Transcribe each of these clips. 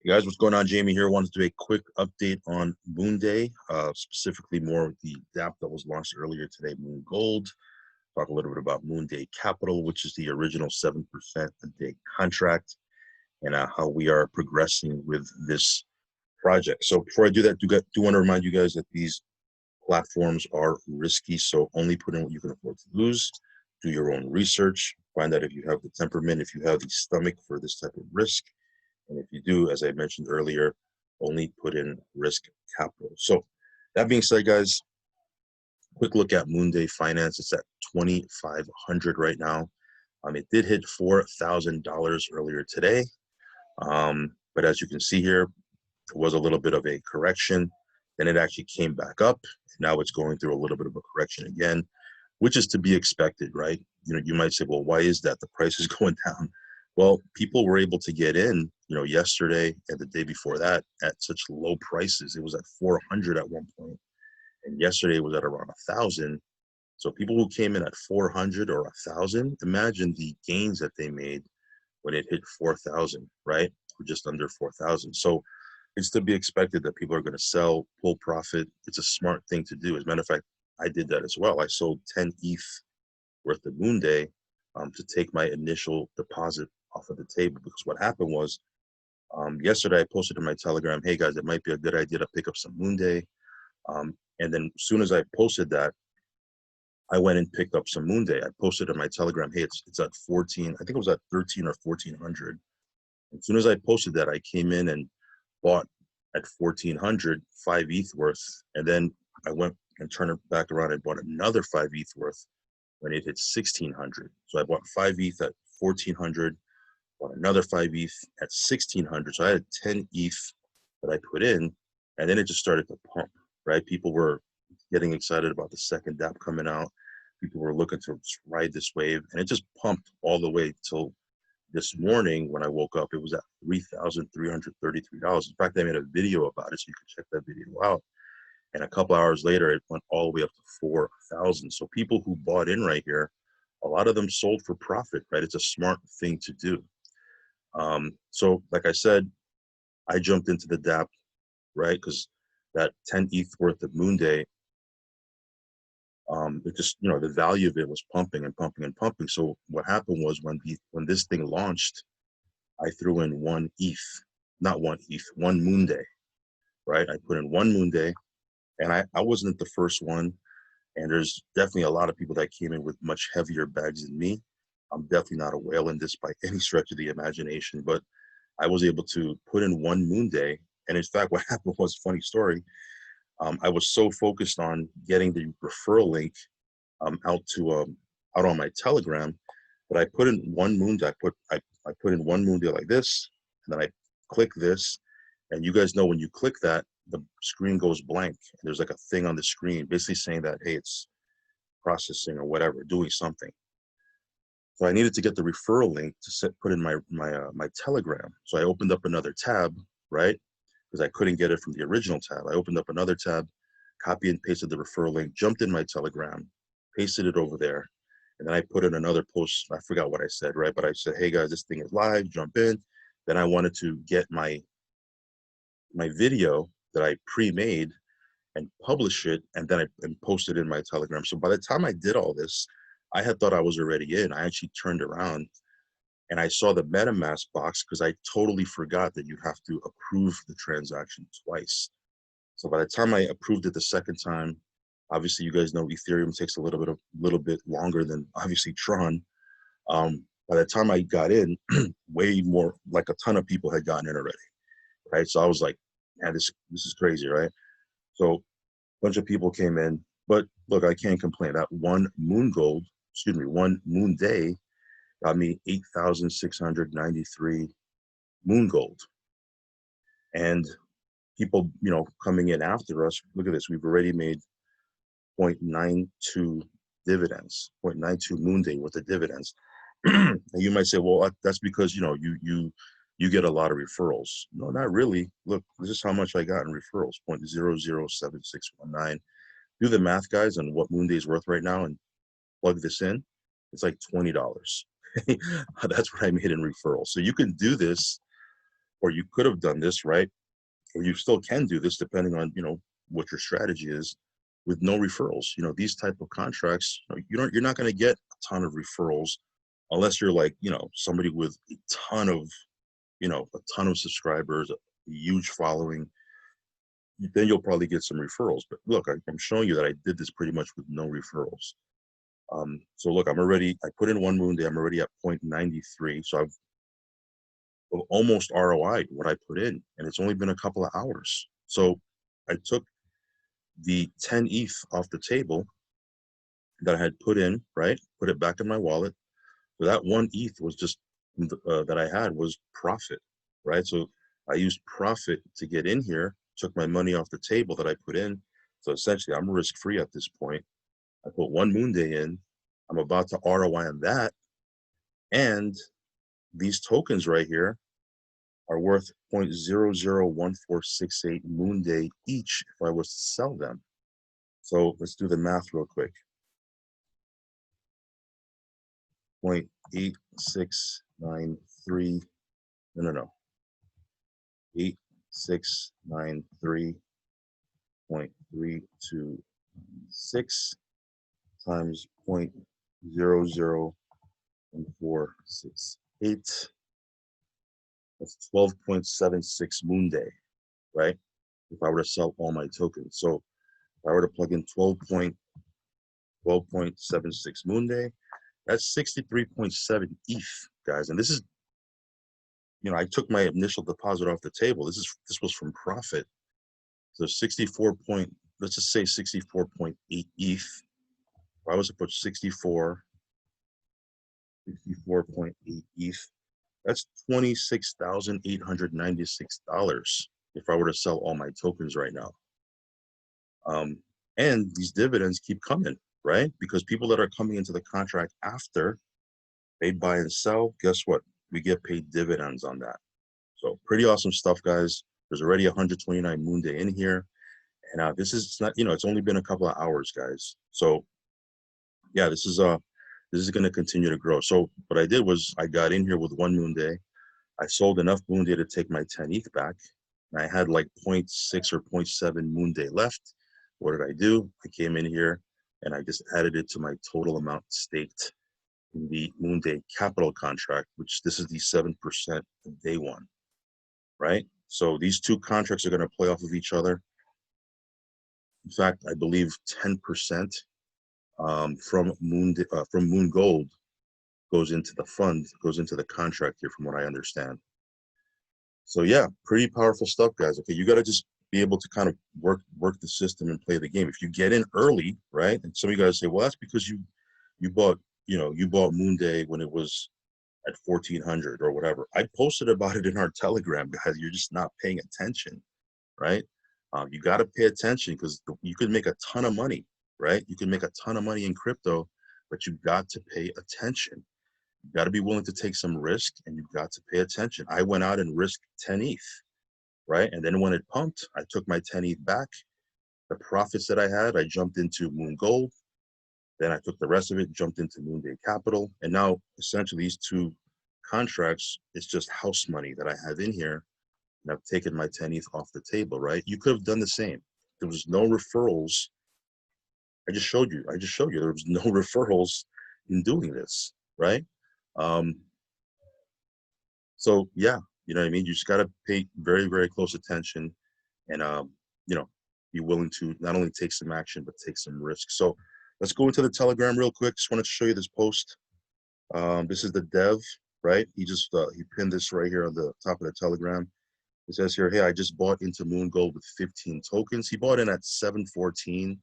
Hey guys, what's going on? Jamie here. Wanted to do a quick update on Moon Day, specifically more of the DApp that was launched earlier today, MoonGold. Talk a little bit about Moon Day Capital, which is the original 7% a day contract, and how we are progressing with this project. So before I do that, do want to remind you guys that these platforms are risky, so only put in what you can afford to lose. Do your own research. Find out if you have the temperament, if you have the stomach for this type of risk. And if you do, as I mentioned earlier, only put in risk capital. So that being said, guys, quick look at Moon Day Finance. It's at 2,500 right now. It did hit $4,000 earlier today. But as you can see here, it was a little bit of a correction. Then it actually came back up. Now it's going through a little bit of a correction again, which is to be expected, right? You might say, well, why is that? The price is going down. Well, people were able to get in, yesterday and the day before that at such low prices. It was at 400 at one point, and yesterday it was at around 1,000. So people who came in at 400 or 1,000, imagine the gains that they made when it hit 4,000, right? Or just under 4,000. So it's to be expected that people are going to sell, pull profit. It's a smart thing to do. As a matter of fact, I did that as well. I sold 10 ETH worth of Moon Day to take my initial deposit off of the table, because what happened was yesterday I posted in my Telegram, hey guys, it might be a good idea to pick up some Moon Day. And then as soon as I posted that, I went and picked up some Moon Day. I posted in my Telegram, hey, it's at 14, I think it was at 13 or 1,400. As soon as I posted that, I came in and bought at 1,400, 5 ETH worth. And then I went and turned it back around and bought another 5 ETH worth when it hit 1,600. So I bought 5 ETH at 1,400, bought another 5 ETH at 1,600. So I had 10 ETH that I put in, and then it just started to pump, right? People were getting excited about the second dApp coming out. People were looking to ride this wave, and it just pumped all the way till this morning when I woke up. It was at $3,333. In fact, I made a video about it, so you can check that video out. And a couple hours later, it went all the way up to 4,000. So people who bought in right here, a lot of them sold for profit, right? It's a smart thing to do. So like I said, I jumped into the dApp, right? Because that 10 ETH worth of Moon Day, it just, the value of it was pumping and pumping and pumping. So what happened was when this thing launched, I threw in one ETH, not one ETH, one Moon Day, right? I put in one Moon Day, and I wasn't the first one. And there's definitely a lot of people that came in with much heavier bags than me. I'm definitely not a whale in this by any stretch of the imagination, but I was able to put in one Moon Day. And in fact, what happened was a funny story. I was so focused on getting the referral link out on my Telegram that I put in one Moon Day. I put in one Moon Day like this, and then I click this. And you guys know when you click that, the screen goes blank. There's like a thing on the screen basically saying that, hey, it's processing or whatever, doing something. So I needed to get the referral link to put in my Telegram. So I opened up another tab, right? Because I couldn't get it from the original tab. I opened up another tab, copy and pasted the referral link, jumped in my Telegram, pasted it over there. And then I put in another post. I forgot what I said, right? But I said, hey guys, this thing is live, jump in. Then I wanted to get my video that I pre-made and publish it, and then I post it in my Telegram. So by the time I did all this, I had thought I was already in. I actually turned around and I saw the MetaMask box because I totally forgot that you have to approve the transaction twice. So by the time I approved it the second time, obviously you guys know Ethereum takes a little bit longer than obviously Tron. By the time I got in, way more, like a ton of people had gotten in already, right? So I was like, man, this is crazy, right? So a bunch of people came in, but look, I can't complain. That one one Moon Day got me 8,693 MoonGold. And people, coming in after us, look at this, we've already made 0.92 dividends, 0.92 Moon Day worth of dividends. And you might say, well, that's because, you get a lot of referrals. No, not really. Look, this is how much I got in referrals, 0.007619. Do the math, guys, on what Moon Day is worth right now and plug this in. It's like $20. That's what I made in referrals. So you can do this or you could have done this, right? Or you still can do this depending on, what your strategy is with no referrals. These type of contracts, you're not going to get a ton of referrals unless you're like, somebody with a ton of subscribers, a huge following. Then you'll probably get some referrals. But look, I'm showing you that I did this pretty much with no referrals. So look, I put in one moon day, I'm already at 0.93. So I've almost ROI'd what I put in, and it's only been a couple of hours. So I took the 10 ETH off the table that I had put in, right? Put it back in my wallet. So that one ETH was just that I had was profit, right? So I used profit to get in here, took my money off the table that I put in. So essentially, I'm risk-free at this point. I put one moon day in. I'm about to ROI on that. And these tokens right here are worth 0.001468 moon day each if I was to sell them. So let's do the math real quick. 0.8693, no. 8693.326 times 0.00468. That's 12.76 moon day, right? If I were to sell all my tokens. So if I were to plug in 12.76 moon day, that's 63.7 ETH, guys. And this is, I took my initial deposit off the table. This was from profit. So let's just say 64.8 ETH. If I was to put 64.8 ETH, that's $26,896 if I were to sell all my tokens right now. And these dividends keep coming, right? Because people that are coming into the contract after, they buy and sell, guess what? We get paid dividends on that. So pretty awesome stuff, guys. There's already 129 moon day in here. And this is not, it's only been a couple of hours, guys. So yeah, this is going to continue to grow. So what I did was I got in here with one moon day. I sold enough moon day to take my 10 ETH back. And I had like 0.6 or 0.7 moon day left. What did I do? I came in here and I just added it to my total amount staked in the moon day capital contract, which this is the 7% of day one, right? So these two contracts are going to play off of each other. In fact, I believe 10% from MoonGold goes into the fund, goes into the contract here, from what I understand. So yeah, pretty powerful stuff, guys. Okay, you got to just be able to kind of work the system and play the game. If you get in early, right? And some of you guys say, well, that's because you bought moon day when it was at 1400 or whatever. I posted about it in our Telegram, guys. You're just not paying attention, right? You got to pay attention because you could make a ton of money, right? You can make a ton of money in crypto, but you got to pay attention. You got to be willing to take some risk, and you've got to pay attention. I went out and risked 10 ETH, right? And then when it pumped, I took my 10 ETH back. The profits that I had, I jumped into MoonGold. Then I took the rest of it, jumped into Moon Day Capital. And now essentially these two contracts, it's just house money that I have in here. And I've taken my 10 ETH off the table, right? You could have done the same. There was no referrals. I just showed you there was no referrals in doing this, right? So yeah, you know what I mean? You just got to pay very, very close attention and, be willing to not only take some action, but take some risk. So let's go into the Telegram real quick. Just wanted to show you this post. This is the dev, right? He pinned this right here on the top of the Telegram. It says here, hey, I just bought into MoonGold with 15 tokens. He bought in at 7:14.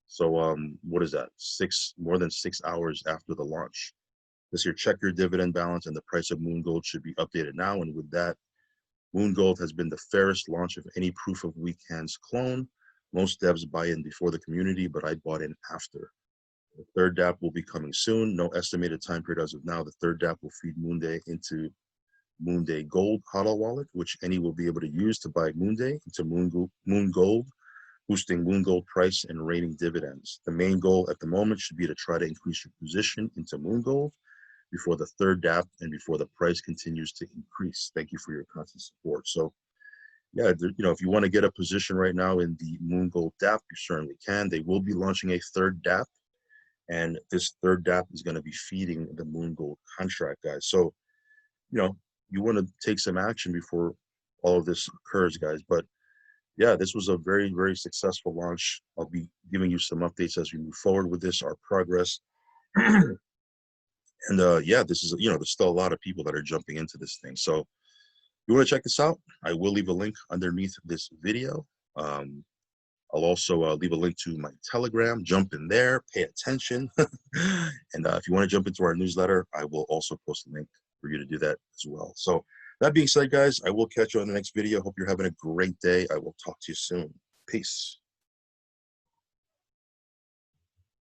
So what is that? More than 6 hours after the launch. This here, check your dividend balance and the price of MoonGold should be updated now. And with that, MoonGold has been the fairest launch of any proof of weak hands clone. Most devs buy in before the community, but I bought in after. The third dApp will be coming soon. No estimated time period as of now. The third dApp will feed Moonday into Moonday Gold HODL wallet, which any will be able to use to buy Moonday into MoonGold, boosting MoonGold price and raining dividends. The main goal at the moment should be to try to increase your position into MoonGold. before the third dap and before the price continues to increase. Thank you for your constant support. So yeah, if you want to get a position right now in the MoonGold dap, you certainly can. They will be launching a third dap, and this third dap is going to be feeding the MoonGold contract, guys. So you want to take some action before all of this occurs, guys. But yeah, this was a very, very successful launch. I'll be giving you some updates as we move forward with this, our progress. And yeah, this is, there's still a lot of people that are jumping into this thing. So if you want to check this out, I will leave a link underneath this video. I'll also leave a link to my Telegram. Jump in there, pay attention. And if you want to jump into our newsletter, I will also post a link for you to do that as well. So that being said, guys, I will catch you on the next video. Hope you're having a great day. I will talk to you soon. Peace.